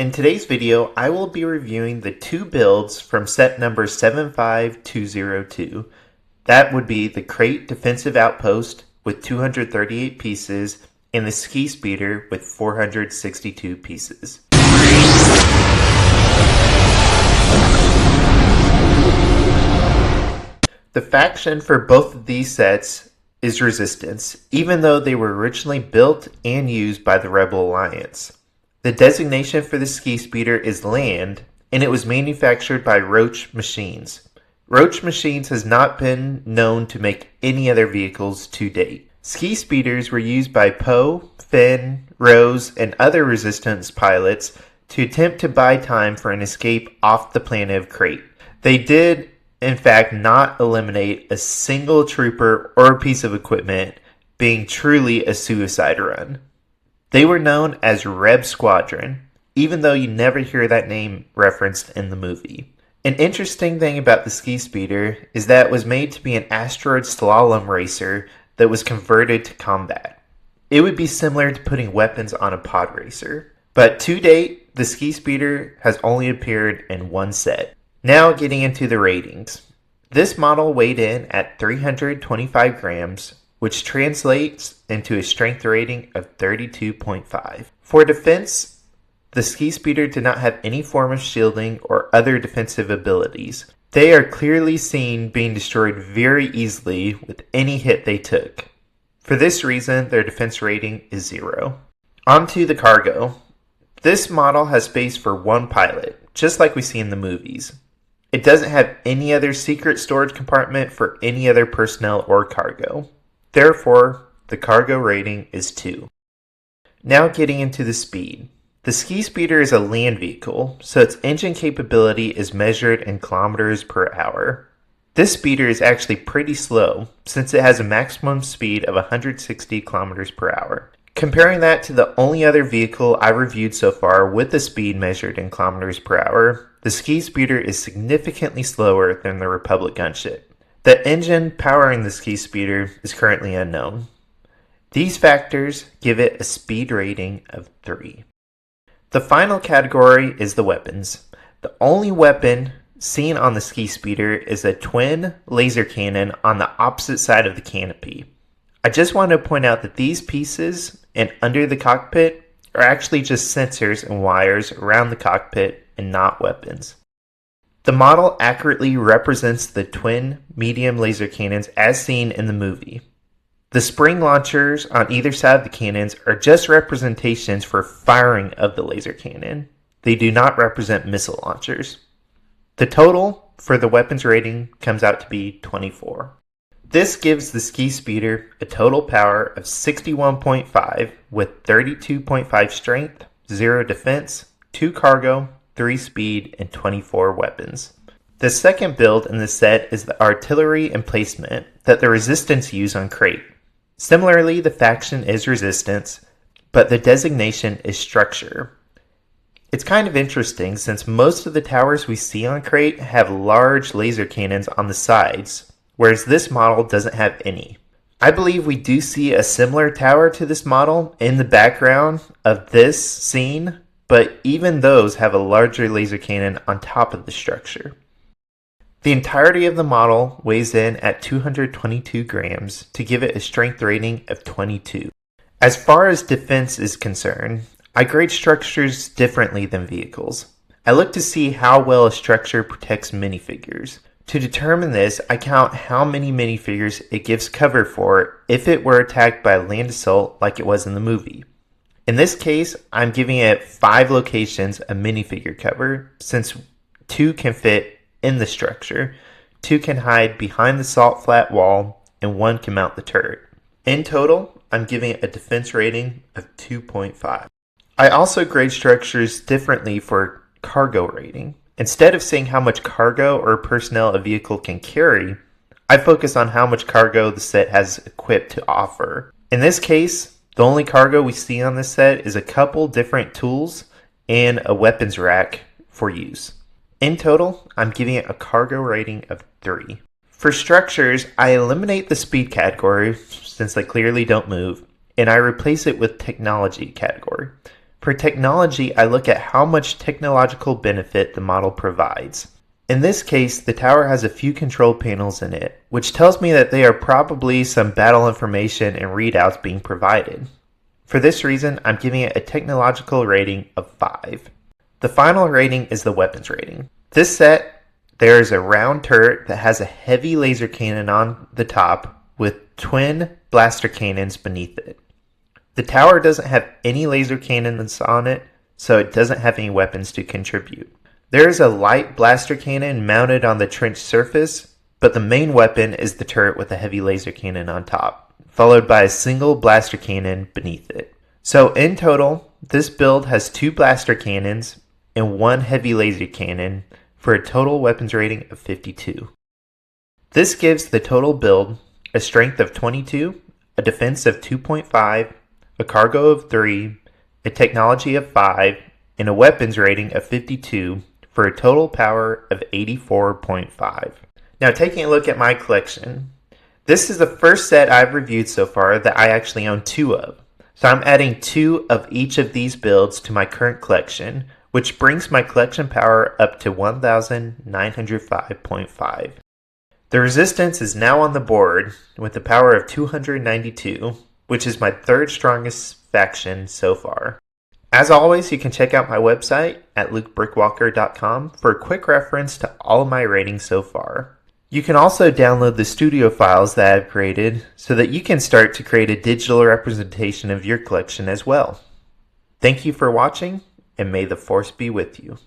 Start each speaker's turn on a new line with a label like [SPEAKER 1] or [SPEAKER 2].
[SPEAKER 1] In today's video, I will be reviewing the two builds from set number 75202. That would be the Crate Defensive Outpost with 238 pieces and the Ski Speeder with 462 pieces. The faction for both of these sets is Resistance, even though they were originally built and used by the Rebel Alliance. The designation for the Ski Speeder is Land, and it was manufactured by Roach Machines. Roach Machines has not been known to make any other vehicles to date. Ski Speeders were used by Poe, Finn, Rose, and other Resistance pilots to attempt to buy time for an escape off the planet of Crate. They did, in fact, not eliminate a single trooper or piece of equipment, being truly a suicide run. They were known as Reb Squadron, even though you never hear that name referenced in the movie. An interesting thing about the Ski Speeder is that it was made to be an asteroid slalom racer that was converted to combat. It would be similar to putting weapons on a pod racer. But to date, the Ski Speeder has only appeared in one set. Now getting into the ratings. This model weighed in at 325 grams, which translates into a strength rating of 32.5. For defense, the Ski Speeder did not have any form of shielding or other defensive abilities. They are clearly seen being destroyed very easily with any hit they took. For this reason, their defense rating is 0. Onto the cargo. This model has space for one pilot, just like we see in the movies. It doesn't have any other secret storage compartment for any other personnel or cargo. Therefore, the cargo rating is 2. Now getting into the speed. The Ski Speeder is a land vehicle, so its engine capability is measured in kilometers per hour. This speeder is actually pretty slow, since it has a maximum speed of 160 kilometers per hour. Comparing that to the only other vehicle I reviewed so far with the speed measured in kilometers per hour, the Ski Speeder is significantly slower than the Republic gunship. The engine powering the Ski Speeder is currently unknown. These factors give it a speed rating of 3. The final category is the weapons. The only weapon seen on the Ski Speeder is a twin laser cannon on the opposite side of the canopy. I just want to point out that these pieces and under the cockpit are actually just sensors and wires around the cockpit and not weapons. The model accurately represents the twin medium laser cannons as seen in the movie. The spring launchers on either side of the cannons are just representations for firing of the laser cannon. They do not represent missile launchers. The total for the weapons rating comes out to be 24. This gives the Ski Speeder a total power of 61.5 with 32.5 strength, 0 defense, 2 cargo, 3 speed, and 24 weapons. The second build in the set is the artillery emplacement that the Resistance use on Crate. Similarly, the faction is Resistance, but the designation is Structure. It's kind of interesting since most of the towers we see on Crate have large laser cannons on the sides, whereas this model doesn't have any. I believe we do see a similar tower to this model in the background of this scene, but even those have a larger laser cannon on top of the structure. The entirety of the model weighs in at 222 grams to give it a strength rating of 22. As far as defense is concerned, I grade structures differently than vehicles. I look to see how well a structure protects minifigures. To determine this, I count how many minifigures it gives cover for if it were attacked by a land assault like it was in the movie. In this case, I'm giving it 5 locations of minifigure cover, since 2 can fit in the structure, 2 can hide behind the salt flat wall, and 1 can mount the turret. In total, I'm giving it a defense rating of 2.5. I also grade structures differently for cargo rating. Instead of saying how much cargo or personnel a vehicle can carry, I focus on how much cargo the set has equipped to offer. In this case, the only cargo we see on this set is a couple different tools and a weapons rack for use. In total, I'm giving it a cargo rating of 3. For structures, I eliminate the speed category since they clearly don't move, and I replace it with technology category. For technology, I look at how much technological benefit the model provides. In this case, the tower has a few control panels in it, which tells me that there are probably some battle information and readouts being provided. For this reason, I'm giving it a technological rating of 5. The final rating is the weapons rating. This set, there is a round turret that has a heavy laser cannon on the top with twin blaster cannons beneath it. The tower doesn't have any laser cannons on it, so it doesn't have any weapons to contribute. There is a light blaster cannon mounted on the trench surface, but the main weapon is the turret with a heavy laser cannon on top, followed by a single blaster cannon beneath it. So in total, this build has 2 blaster cannons and 1 heavy laser cannon for a total weapons rating of 52. This gives the total build a strength of 22, a defense of 2.5, a cargo of 3, a technology of 5, and a weapons rating of 52 for a total power of 84.5. Now taking a look at my collection, this is the first set I've reviewed so far that I actually own 2 of. So I'm adding 2 of each of these builds to my current collection, which brings my collection power up to 1905.5. The resistance is now on the board with a power of 292, which is my 3rd strongest faction so far. As always, you can check out my website at lukebrickwalker.com for a quick reference to all of my ratings so far. You can also download the studio files that I've created so that you can start to create a digital representation of your collection as well. Thank you for watching, and may the Force be with you.